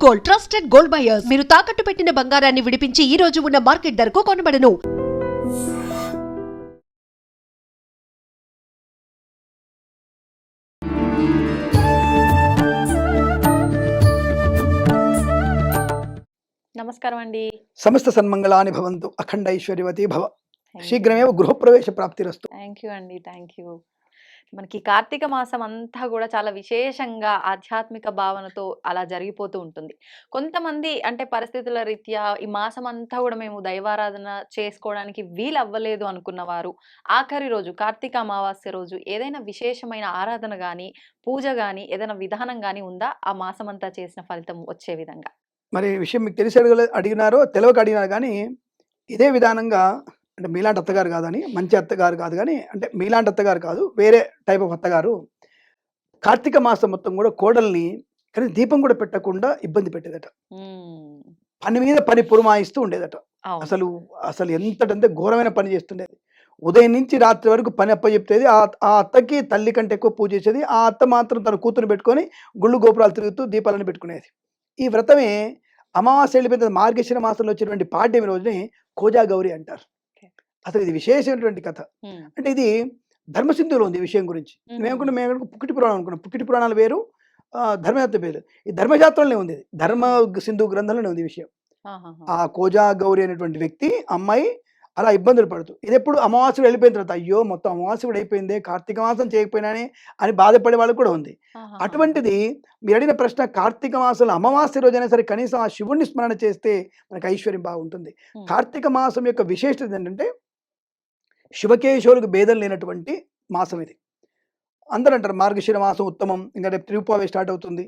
Gold, trusted gold buyers. మీరు తాకట్టు పెట్టిన బంగారాన్ని విడిపించి ఈ రోజు ఉన్న మార్కెట్ ధరకు కొనబడను. నమస్కారం అండి. సమస్త సన్మంగళాని భవంతు, అఖండ ఐశ్వర్యవతి భవ, శీఘ్రమేవ గృహప్రవేశ ప్రాప్తిరస్తు. థ్యాంక్ యూ అండి. Thank you. మనకి కార్తీక మాసం అంతా కూడా చాలా విశేషంగా ఆధ్యాత్మిక భావనతో అలా జరిగిపోతూ ఉంటుంది. కొంతమంది అంటే పరిస్థితుల రీత్యా ఈ మాసం అంతా కూడా మేము దైవారాధన చేసుకోవడానికి వీలవ్వలేదు అనుకున్న వారు ఆఖరి రోజు కార్తీక అమావాస్య రోజు ఏదైనా విశేషమైన ఆరాధన కానీ పూజ కానీ ఏదైనా విధానం కానీ ఉందా ఆ మాసం అంతా చేసిన ఫలితం వచ్చే విధంగా? మరి ఈ విషయం మీకు తెలిసి అడిగినారో తెలియక అడిగినారు కానీ ఇదే విధానంగా, అంటే మీలాంటి అత్తగారు కాదని, మంచి అత్తగారు కాదు కానీ, అంటే మీలాంటి అత్తగారు కాదు, వేరే టైప్ ఆఫ్ అత్తగారు కార్తీక మాసం మొత్తం కూడా కోడల్ని కానీ దీపం కూడా పెట్టకుండా ఇబ్బంది పెట్టేదట. పని మీద పని పురమాయిస్తూ ఉండేదట. అసలు అసలు ఎంతటంటే ఘోరమైన పని చేస్తుండేది. ఉదయం నుంచి రాత్రి వరకు పని అప్పచెప్పేది. ఆ అత్తకి తల్లి కంటే ఎక్కువ పూజ చేసేది. ఆ అత్త మాత్రం తన కూతురు పెట్టుకొని గుళ్ళు గోపురాలు తిరుగుతూ దీపాలను పెట్టుకునేది. ఈ వ్రతమే అమావాస్య వెళ్ళిపోయిన మార్గశిర మాసంలో వచ్చేటువంటి పాడ్యమి రోజుని కోజా గౌరి అంటారు. అసలు ఇది విశేషమైనటువంటి కథ. అంటే ఇది ధర్మసింధులో ఉంది ఈ విషయం గురించి. మేము పుక్కిటి పురాణం అనుకున్నాం. పుక్కిటి పురాణాలు వేరు, ధర్మశాస్త్రం వేరు. ఈ ధర్మశాస్త్రంలో ఉంది, ధర్మ సింధు గ్రంథంలోనే ఉంది ఈ విషయం. ఆ కోజా గౌరి అనేటువంటి వ్యక్తి అమ్మాయి అలా ఇబ్బందులు పడుతూ, ఇది ఎప్పుడు అమావాస్య వెళ్ళిపోయిన తర్వాత అయ్యో మొత్తం అమావాస్య కూడా అయిపోయిందే, కార్తీక మాసం చేయకపోయినానే అని బాధపడే వాళ్ళు కూడా ఉంది. అటువంటిది మీరు అడిగిన ప్రశ్న, కార్తీక మాసంలో అమావాస్య రోజైనా సరే కనీసం ఆ శివుణ్ణి స్మరణ చేస్తే మనకు ఐశ్వర్యం బాగుంటుంది. కార్తీక మాసం యొక్క విశేషత ఏంటంటే శివకేశవులకు భేదం లేనటువంటి మాసం ఇది. అందరూ అంటారు మార్గశిర మాసం ఉత్తమం, ఇంకా రేపు తిరుపావే స్టార్ట్ అవుతుంది.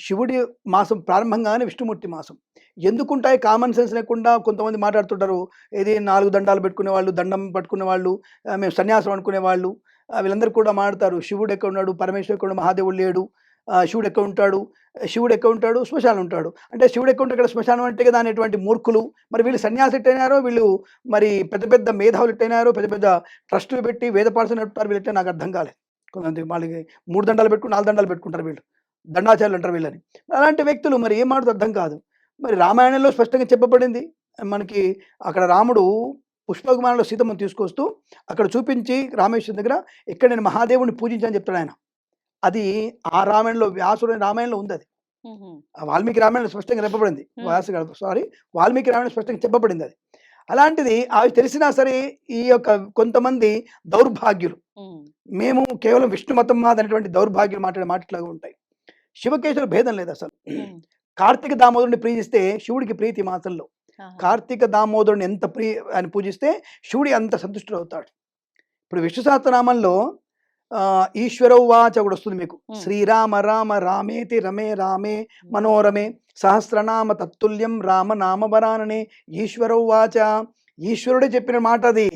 శివుడి మాసం ప్రారంభంగానే విష్ణుమూర్తి మాసం. ఎందుకుంటాయి కామన్ సెన్స్ లేకుండా కొంతమంది మాట్లాడుతుంటారు, ఇది 4 దండాలు పెట్టుకునే వాళ్ళు, దండం పట్టుకునే వాళ్ళు, మేము సన్యాసం అనుకునే వాళ్ళు, వీళ్ళందరూ కూడా మాట్లాడతారు శివుడు ఎక్కడ ఉన్నాడు, పరమేశ్వరుడు ఎక్కడ ఉన్నాడు, మహాదేవుడు లేడు, శివుడు ఎక్కడ ఉంటాడు, శివుడు ఎక్కడ ఉంటాడు, శ్మశానం ఉంటాడు. అంటే శివుడు ఎక్కడ ఉంటాడు, ఇక్కడ శ్మశానం అంటే కదా అనేటువంటి మూర్ఖులు. మరి వీళ్ళు సన్యాసి ఎట్టయినారో, వీళ్ళు మరి పెద్ద పెద్ద మేధావులు ఎట్టయినారో, పెద్ద పెద్ద ట్రస్టులు పెట్టి వేద పాఠశాల నడుపుతారు వీళ్ళంటే నాకు అర్థం కాలేదు. కొంతమంది వాళ్ళకి 3 దండాలు పెట్టుకుని 4 దండాలు పెట్టుకుంటారు, వీళ్ళు దండాచార్యులు అంటారు వీళ్ళని. అలాంటి వ్యక్తులు మరి ఏం మాట్లాడుతూ అర్థం కాదు. మరి రామాయణంలో స్పష్టంగా చెప్పబడింది మనకి. అక్కడ రాముడు పుష్పకుమారంలో సీతమ్మను తీసుకొస్తూ అక్కడ చూపించి రామేశ్వరం దగ్గర ఇక్కడ నేను మహాదేవుని పూజించని చెప్తాడు ఆయన. అది ఆ రామాయణంలో, వ్యాసుడు రామాయణంలో ఉంది. అది వాల్మీకి రామాయణంలో స్పష్టంగా చెప్పబడింది. వాల్మీకి రామాయణం స్పష్టంగా చెప్పబడింది అది. అలాంటిది అవి తెలిసినా సరే ఈ యొక్క కొంతమంది దౌర్భాగ్యులు, మేము కేవలం విష్ణు మతం మాదనేటువంటి దౌర్భాగ్యులు మాట్లాడే మాటలాగా ఉంటాయి. శివకేశవుల భేదం లేదు అసలు. కార్తీక దామోదరుని పూజిస్తే శివుడికి ప్రీతి మాసంలో. కార్తీక దామోదరుని ఎంత అని పూజిస్తే శివుడి అంత సంతుష్టుడు అవుతాడు. ఇప్పుడు విష్ణు సహస్రనామంలో ఈశ్వరౌవాచ కూడా వస్తుంది మీకు. శ్రీరామ రామ రామేతి రమే రామే మనోరమే సహస్రనామ తత్తుల్యం రామ నామవరాననే ఈశ్వరౌవాచ. ఈశ్వరుడే చెప్పిన మాట అది.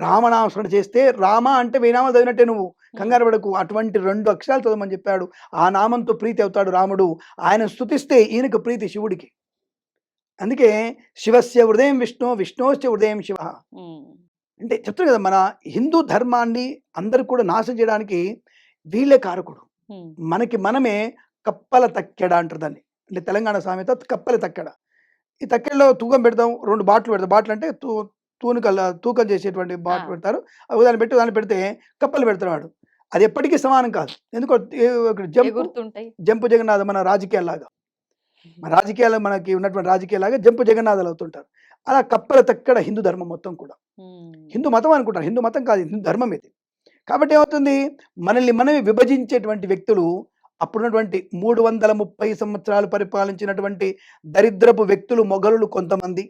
రామనామస్మరణ చేస్తే, రామ అంటే వేనామాలు చదివినట్టే, నువ్వు కంగారు పడకు, అటువంటి 2 అక్షరాలు చదవమని చెప్పాడు. ఆ నామంతో ప్రీతి అవుతాడు రాముడు. ఆయన స్తుతిస్తే ఈయనకు ప్రీతి శివుడికి. అందుకే శివస్య హృదయం విష్ణు, విష్ణోశ్చ హృదయం శివ. అంటే చెప్తారు కదా, మన హిందూ ధర్మాన్ని అందరు కూడా నాశనం చేయడానికి వీళ్ళే కారకుడు. మనకి మనమే కప్పల తక్కెడ అంటారు దాన్ని. అంటే తెలంగాణ సామెత కప్పల తక్కెడ. ఈ తక్కెడలో తూకం పెడతాం, 2 బాటిల్ పెడతాం. బాటిల్ అంటే తూకం చేసేటువంటి బాటిల్ పెడతారు. దాన్ని పెట్టి దాన్ని పెడితే కప్పలు పెడతాడు వాడు. అది ఎప్పటికీ సమానం కాదు. ఎందుకో జంపు జగన్నాథ, మన రాజకీయాల్లాగా, మన రాజకీయాలు మనకి ఉన్నటువంటి రాజకీయాలాగా జంపు జగన్నాథాలు అవుతుంటారు. అలా కప్పల తక్కడ హిందూ ధర్మం మొత్తం కూడా. హిందూ మతం అనుకుంటారు, హిందూ మతం కాదు, హిందూ ధర్మం ఇది. కాబట్టి ఏమవుతుంది, మనల్ని మనమే విభజించేటువంటి వ్యక్తులు అప్పుడున్నటువంటి 330 సంవత్సరాలు పరిపాలించినటువంటి దరిద్రపు వ్యక్తులు, మొఘలులు కొంతమంది,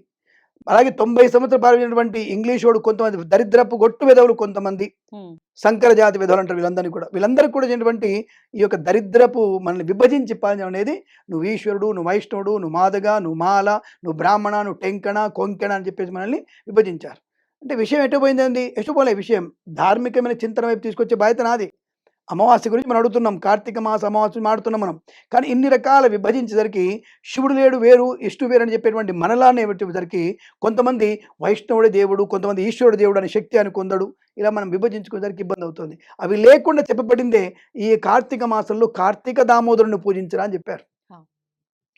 అలాగే 90 సంవత్సరాలు పాలించినటువంటి ఇంగ్లీష్ వాడు కొంతమంది, దరిద్రపు గొట్టు విధవులు కొంతమంది, సంకర జాతి విధవులు అంటారు వీళ్ళందరికీ కూడా చేసినటువంటి ఈ యొక్క దరిద్రపు మనల్ని విభజించి పాలించడం అనేది, నువ్వు ఈశ్వరుడు, నువ్వు వైష్ణవుడు, నువ్వు మాదగా, నువ్వు మాల, నువ్వు బ్రాహ్మణ, నువ్వు టెంకణ, కొంకెణ అని చెప్పేసి మనల్ని విభజించారు. అంటే విషయం ఎటుపోయిందండి? ఎటుపోలే విషయం. ధార్మికమైన చింతన వైపు తీసుకొచ్చే బాధ్యత నాది. అమావాస్య గురించి మనం అడుగుతున్నాం, కార్తీక మాస అమావాస్య మాడుతున్నాం మనం. కానీ ఇన్ని రకాల విభజించేసరికి శివుడు లేడు వేరు, ఇష్టు వేరు అని చెప్పేటువంటి మనలానే పెట్టేసరికి కొంతమంది వైష్ణవుడే దేవుడు, కొంతమంది ఈశ్వరుడు దేవుడు అనే శక్తి అని కొందడు. ఇలా మనం విభజించుకునేసరికి ఇబ్బంది అవుతుంది. అవి లేకుండా చెప్పబడిందే ఈ కార్తీక మాసంలో కార్తీక దామోదరుని పూజించరా అని చెప్పారు.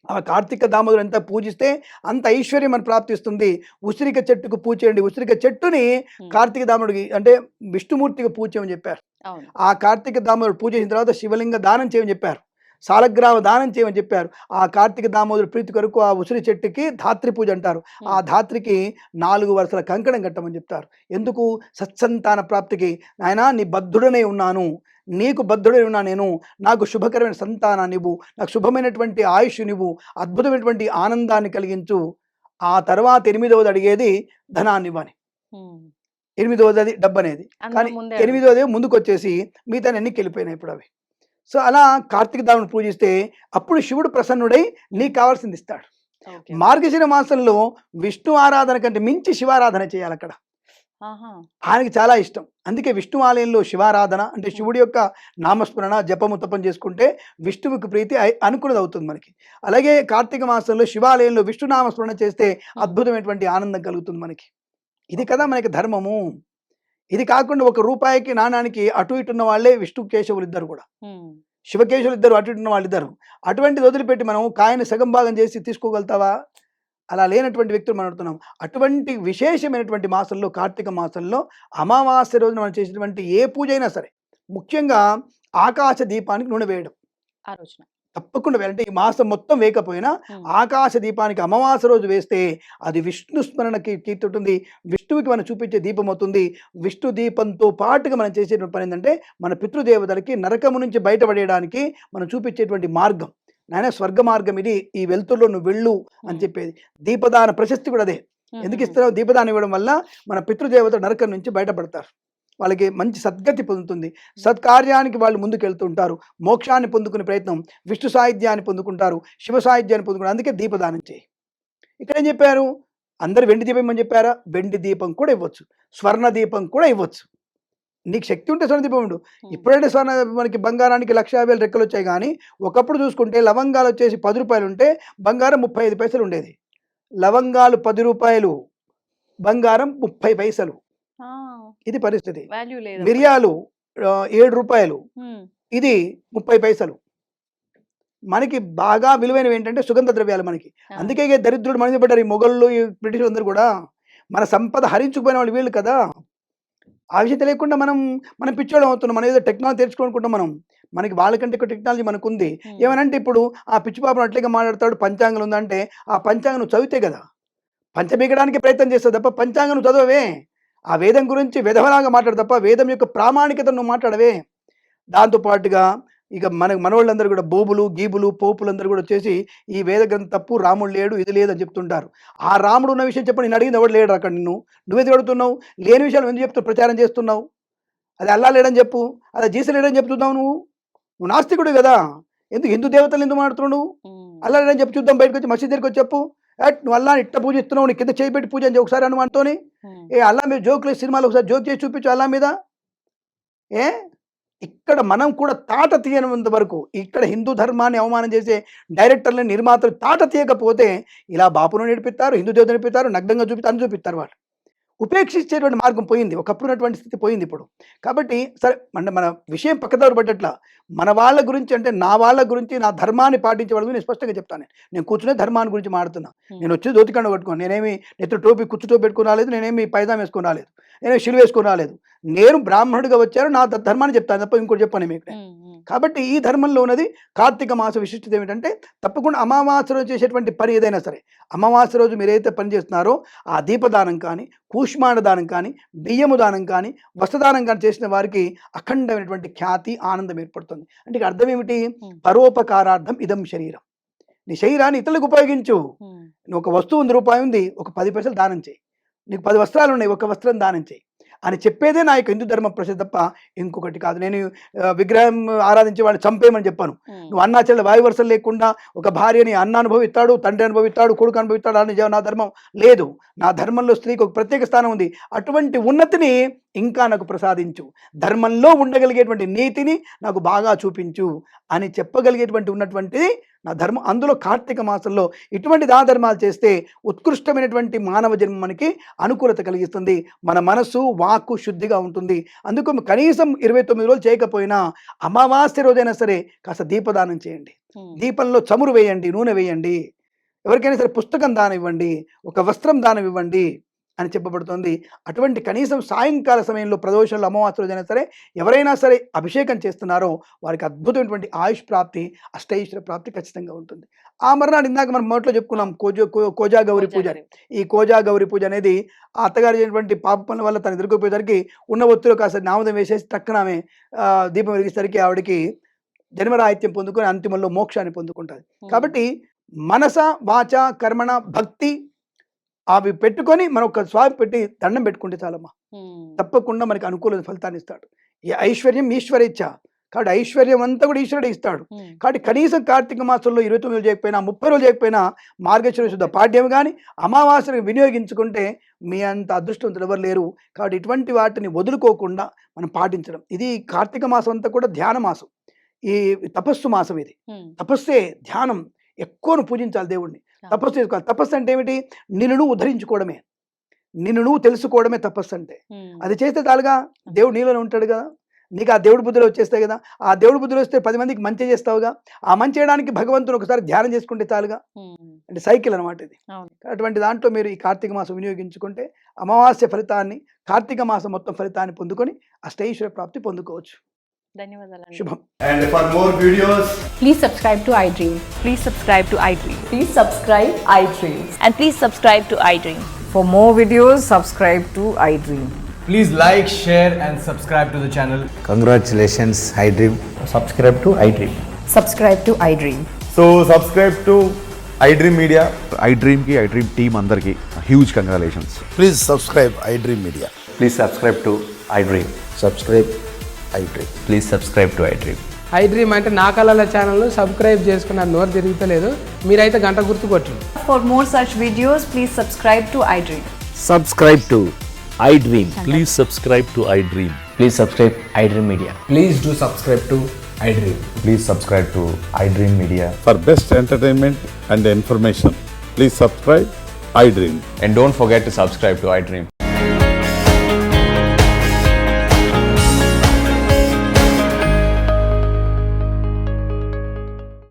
ఆ కార్తీక దామోదరు ఎంత పూజిస్తే అంత ఐశ్వర్యం మనకు ప్రాప్తిస్తుంది. ఉసిరిక చెట్టుకు పూజ చేయండి. ఉసిరిక చెట్టుని హ్మ్. కార్తీక దామోదరుడికి అంటే విష్ణుమూర్తికి పూజ చేయమని చెప్పారు. అవును. ఆ కార్తీక దామోదరుడు పూజ చేసిన తర్వాత శివలింగ దానం చేయమని చెప్పారు. సాలగ్రామ దానం చేయమని చెప్పారు. ఆ కార్తీక దామోదరుడు ప్రీతి కొరకు ఆ ఉసిరి చెట్టుకి ధాత్రి పూజ అంటారు. ఆ ధాత్రికి 4 వరుసల కంకణం కట్టమని చెప్తారు. ఎందుకు? సత్సంతాన ప్రాప్తికి. నాయనా నీ బద్ధుడనే ఉన్నాను. నీకు బద్ధుడై ఉన్నా నేను. నాకు శుభకరమైన సంతానాన్ని ఇవ్వు. నాకు శుభమైనటువంటి ఆయుష్నివ్వు. అద్భుతమైనటువంటి ఆనందాన్ని కలిగించు. ఆ తర్వాత 8వది అడిగేది ధనాన్ని ఇవ్వని. హ్మ్. 8వది డబ్బనేది. అందరూ కానీ ముందే 8వది ముందుకొచ్చేసి మిగతాన్ని అన్ని వెళ్ళిపోయినాయి ఇప్పుడు అవి. సో అలా కార్తీక దాముని పూజిస్తే అప్పుడు శివుడు ప్రసన్నుడై నీకు కావాల్సింది ఇస్తాడు. ఓకే. మార్గశిర మాసంలో విష్ణు ఆరాధన కంటే మించి శివారాధన చేయాలి అక్కడ. ఆహా! ఆయనకి చాలా ఇష్టం. అందుకే విష్ణు ఆలయంలో శివారాధన అంటే శివుడి యొక్క నామస్మరణ, జపము, తపం చేసుకుంటే విష్ణువుకి ప్రీతి అనుకున్నది అవుతుంది మనకి. అలాగే కార్తీక మాసంలో శివాలయంలో విష్ణు నామస్మరణ చేస్తే అద్భుతమైనటువంటి ఆనందం కలుగుతుంది మనకి. ఇది కదా మనకి ధర్మము. ఇది కాకుండా ఒక రూపాయికి నాణానికి అటు ఇటు ఉన్న వాళ్ళే విష్ణు కేశవులు ఇద్దరు కూడా. హ్మ్. శివకేశవులు ఇద్దరు అటు ఇటు ఉన్న వాళ్ళిద్దరు. అటువంటిది వదిలిపెట్టి మనం కాయని సగం భాగం చేసి తీసుకోగలుగుతావా? అలా లేనటువంటి వ్యక్తులు మనం అడుగుతున్నాం. అటువంటి విశేషమైనటువంటి మాసంలో కార్తీక మాసంలో అమావాస్య రోజున మనం చేసేటువంటి ఏ పూజ అయినా సరే ముఖ్యంగా ఆకాశ దీపానికి నూనె వేయడం ఆ రోజున. తప్పకుండా వేయాలంటే ఈ మాసం మొత్తం వేయకపోయినా ఆకాశ దీపానికి అమావాస్య రోజు వేస్తే అది విష్ణు స్మరణకి కీర్తుంటుంది. విష్ణువుకి మనం చూపించే దీపం అవుతుంది. విష్ణు దీపంతో పాటుగా మనం చేసేటువంటి పని ఏంటంటే మన పితృదేవతలకి నరకము నుంచి బయటపడేయడానికి మనం చూపించేటువంటి మార్గం. నాయన స్వర్గ మార్గం ఇది. ఈ వెలుతురులో నువ్వు వెళ్ళు అని చెప్పేది. దీపదాన ప్రశస్తి కూడా అదే. ఎందుకు ఇస్తున్నావు? దీపదానం ఇవ్వడం వల్ల మన పితృదేవత నరకం నుంచి బయటపడతారు. వాళ్ళకి మంచి సద్గతి పొందుతుంది. సత్కార్యానికి వాళ్ళు ముందుకు వెళ్తుంటారు. మోక్షాన్ని పొందుకునే ప్రయత్నం, విష్ణు సాహిత్యాన్ని పొందుకుంటారు, శివ సాహిత్యాన్ని పొందుకుంటారు. అందుకే దీపదానం చేయి. ఇక్కడ ఏం చెప్పారు? అందరు వెండి దీపం ఇవ్వమని చెప్పారా? వెండి దీపం కూడా ఇవ్వచ్చు. స్వర్ణ దీపం కూడా ఇవ్వచ్చు. నీకు శక్తి ఉంటే స్వర్ణ దీపం ఉండు. ఇప్పుడంటే స్వర్ణ మనకి బంగారానికి 1,50,000 రెక్కలు వచ్చాయి. కానీ ఒకప్పుడు చూసుకుంటే లవంగాలు వచ్చేసి 10 రూపాయలు ఉంటే బంగారం 35 పైసలు ఉండేది. లవంగాలు 10 రూపాయలు, బంగారం 30 పైసలు. ఆ! ఇది పరిస్థితి. వాల్యూ లేదు. మిరియాలు 7 రూపాయలు, హ్మ్. ఇది 30 పైసలు. మనకి బాగా విలువైనవి ఏంటంటే సుగంధ ద్రవ్యాలు మనకి. ఆ! అందుకే ఇక దరిద్రుడు మన మీద పడ్డారు. ఈ మొఘళ్ళు, ఈ బ్రిటిష్ అందరూ కూడా మన సంపద హరించుకుపోయిన వాళ్ళు వీళ్ళు కదా. ఆ విషయం తెలియకుండా మనం పిచ్చోళ్ళం అవుతున్నాం. మనం ఏదో టెక్నాలజీ తెచ్చుకోనుకుంటాం మనం. మనకి వాళ్ళకంటే ఎక్కువ టెక్నాలజీ మనకుంది. ఏమనంటే ఇప్పుడు ఆ పిచ్చి పాపను అట్లగా మాట్లాడతాడు, పంచాంగం ఉందంటే ఆ పంచాంగం నువ్వు చదివితే కదా. పంచబీగడానికి ప్రయత్నం చేస్తావు తప్ప పంచాంగం నువ్వు చదవవే. ఆ వేదం గురించి విధవలాగా మాట్లాడు తప్ప వేదం యొక్క ప్రామాణికతను నువ్వు మాట్లాడవే. దాంతో పాటుగా ఇక మనోళ్ళందరూ కూడా బోబులు, గీబులు, పోపులందరూ కూడా వచ్చేసి ఈ వేద గ్రంథం తప్పు, రాముడు లేడు, ఇది లేదని చెప్తుంటారు. ఆ రాముడు ఉన్న విషయం చెప్పని నేను అడిగింది ఎవడు లేడు అక్కడ. నువ్వెందుకు అడుగుతున్నావు? లేని విషయాలు ఎందుకు చెప్తూ ప్రచారం చేస్తున్నావు? అది అల్లా లేడని చెప్పు, అది జీసస్ లేడని చెప్తున్నావు. నువ్వు నాస్తికుడు కదా. ఎందుకు హిందూ దేవతలు ఎందుకు మాట్లాడుతున్నావు నువ్వు? అల్లా లేడని చెప్పి చూద్దాం. బయటకు వచ్చి మసీద్ దగ్గరికి వచ్చి చెప్పు. నువ్వు అల్లా ఇట్ట పూజిస్తున్నావు, నీ కింద చేయి పెట్టి పూజ అని ఒకసారి అను మనతోని. అల్లా మీద జోకులు సినిమాలో ఒకసారి జోక్ చేసి చూపించు అల్లా మీద. ఇక్కడ మనం కూడా తాట తీయనంత వరకు ఇక్కడ హిందూ ధర్మాన్ని అవమానం చేసే డైరెక్టర్లు, నిర్మాతలు తాట తీయకపోతే ఇలా బాపును నడిపిస్తారు, హిందూ దేవత నడిపిస్తారు, నగ్నంగా చూపిస్తారు, అని చూపిస్తారు. వాళ్ళు ఉపేక్షించేటువంటి మార్గం పోయింది. ఒకప్పుడు ఉన్నటువంటి స్థితి పోయింది ఇప్పుడు. కాబట్టి సరే అంటే మన విషయం పక్కదారు పడ్డట్లా మన వాళ్ళ గురించి అంటే నా వాళ్ళ గురించి, నా ధర్మాన్ని పాటించే వాళ్ళ గురించి నేను స్పష్టంగా చెప్తాను. నేను కూర్చునే ధర్మాన్ని గురించి మాడుతున్నా. నేను వచ్చి ధోతికండ కట్టుకున్నాను. నేనేమి నెత్తి టోపీ కుచ్చు టోపీ పెట్టుకుని రాలేదు. నేనేమి పైదాం వేసుకుని రాలేదు. నేనేమి శిలువ వేసుకుని రాలేదు. నేను బ్రాహ్మణుడిగా వచ్చాను. నా ధర్మాన్ని చెప్తాను తప్ప ఇంకోటి చెప్పాను మీకు. కాబట్టి ఈ ధర్మంలో ఉన్నది కార్తీక మాస విశిష్టత ఏమిటంటే తప్పకుండా అమావాస్య రోజు చేసేటువంటి పని ఏదైనా సరే, అమావాస్య రోజు మీరు ఏదైతే పని చేస్తున్నారో ఆ దీపదానం కానీ, కూష్మాండ దానం కానీ, బియ్యము దానం కానీ, వస్త్రదానం కానీ చేసిన వారికి అఖండమైనటువంటి ఖ్యాతి, ఆనందం ఏర్పడుతుంది. అంటే ఇక అర్థం ఏమిటి? పరోపకారార్థం ఇదం శరీరం. నీ శరీరాన్ని ఇతరులకు ఉపయోగించు. నువ్వు ఒక వస్తువు ఉంది, రూపాయి ఉంది, ఒక 10 పైసలు దానం చేయి. నీకు 10 వస్త్రాలు ఉన్నాయి, ఒక వస్త్రం దానం చేయి అని చెప్పేదే నా యొక్క హిందూ ధర్మ ప్రసిద్ధి తప్ప ఇంకొకటి కాదు. నేను విగ్రహం ఆరాధించే వాళ్ళు చంపేయమని చెప్పాను. నువ్వు అన్నా చెల్లె వాయు వరుసలు లేకుండా ఒక భార్యని అన్న అనుభవిస్తాడు, తండ్రి అనుభవిస్తాడు, కొడుకు అనుభవిస్తాడు అని నా ధర్మం లేదు. నా ధర్మంలో స్త్రీకి ఒక ప్రత్యేక స్థానం ఉంది. అటువంటి ఉన్నతిని ఇంకా నాకు ప్రసాదించు, ధర్మంలో ఉండగలిగేటువంటి నీతిని నాకు బాగా చూపించు అని చెప్పగలిగేటువంటి ఉన్నటువంటిది నా ధర్మం. అందులో కార్తీక మాసంలో ఇటువంటి దాన ధర్మాలు చేస్తే ఉత్కృష్టమైనటువంటి మానవ జన్మ మనకి అనుకూలత కలిగిస్తుంది. మన మనసు వాక్కు శుద్ధిగా ఉంటుంది. అందుకు కనీసం 29 రోజులు చేయకపోయినా అమావాస్య రోజైనా సరే కాస్త దీపదానం చేయండి. దీపంలో చమురు వేయండి, నూనె వేయండి. ఎవరికైనా సరే పుస్తకం దానం ఇవ్వండి, ఒక వస్త్రం దానం ఇవ్వండి అని చెప్పబడుతుంది. అటువంటి కనీసం సాయంకాల సమయంలో ప్రదోషంలో అమావాస్య రోజైనా సరే ఎవరైనా సరే అభిషేకం చేస్తున్నారో వారికి అద్భుతమైనటువంటి ఆయుష్ ప్రాప్తి, అష్టైశ్వర్య ప్రాప్తి ఖచ్చితంగా ఉంటుంది. ఆ మర్నాడు ఇందాక మనం మొదట్లో చెప్పుకున్నాం కోజా గౌరి పూజ. ఈ కోజా గౌరి పూజ అనేది ఆ అత్తగారు చేసినటువంటి పాప పనుల వల్ల తను ఎదుర్కోపోయేసరికి ఉన్న ఒత్తిలో కాస్త నామదం వేసేసి టక్కన ఆమె దీపం వెలిగేసరికి ఆవిడకి జన్మరాహిత్యం పొందుకొని అంతిమంలో మోక్షాన్ని పొందుకుంటుంది. కాబట్టి మనస వాచ కర్మణ భక్తి అవి పెట్టుకొని మనం ఒక స్వామి పెట్టి దండం పెట్టుకుంటే చాలమ్మా, తప్పకుండా మనకి అనుకూల ఫలితాన్ని ఇస్తాడు. ఈ ఐశ్వర్యం ఈశ్వరేచ్ఛ కాబట్టి ఐశ్వర్యం అంతా కూడా ఈశ్వరుడు ఇస్తాడు. కాబట్టి కనీసం కార్తీక మాసంలో 29 రోజులు చేయకపోయినా 30 రోజులు చేయకపోయినా మార్గశిర శుద్ధ పాడ్యం కానీ అమావాస్యను వినియోగించుకుంటే మీ అంత అదృష్టవంతులు ఎవరు లేరు. కాబట్టి ఇటువంటి వాటిని వదులుకోకుండా మనం పాటించడం. ఇది కార్తీక మాసం అంతా కూడా ధ్యాన మాసం, ఈ తపస్సు మాసం. ఇది తపస్సే, ధ్యానం. ఎక్కువను పూజించాలి దేవుణ్ణి, తపస్సు చేసుకోవాలి. తపస్సు అంటే ఏమిటి? నిన్ను నువ్వు ఉద్ధరించుకోవడమే, నిన్ను నువ్వు తెలుసుకోవడమే తపస్సు అంటే. అది చేస్తే చాలుగా, దేవుడు నీలోనే ఉంటాడు కదా, నీకు ఆ దేవుడి బుద్ధులు వచ్చేస్తాయి కదా. ఆ దేవుడి బుద్ధులు వస్తే 10 మందికి మంచి చేస్తావుగా. ఆ మంచి చేయడానికి భగవంతుడు ఒకసారి ధ్యానం చేసుకుంటే చాలుగా. అంటే సైకిల్ అనమాట ఇది. అటువంటి దాంట్లో మీరు ఈ కార్తీక మాసం వినియోగించుకుంటే అమావాస్య ఫలితాన్ని, కార్తీక మాసం మొత్తం ఫలితాన్ని పొందుకొని అష్టైశ్వర్య ప్రాప్తి పొందుకోవచ్చు. ధన్యవాదాలు. శుభం. And for more videos, Please subscribe to iDream. Please subscribe to iDream. Please subscribe iDream. And please subscribe to iDream. For more videos, subscribe to iDream. Please like, share and subscribe to the channel. Congratulations, iDream. Subscribe to iDream. Subscribe to iDream. So subscribe to iDream Media. iDream team andarki huge congratulations. Please subscribe iDream Media. Please subscribe to iDream. Subscribe iDream. Please subscribe to iDream. iDream అంటే నా కళల ఛానల్ను subscribe చేసుకున్న నోరు తిరుగుతలేదు, మీరైతే గంట గుర్తు కొట్టండి. For more such videos, please subscribe to iDream. Subscribe to iDream. Please subscribe to iDream. Please subscribe iDream Media. Please do subscribe to iDream. Please subscribe to iDream Media. For best entertainment and information, please subscribe iDream. And don't forget to subscribe to iDream.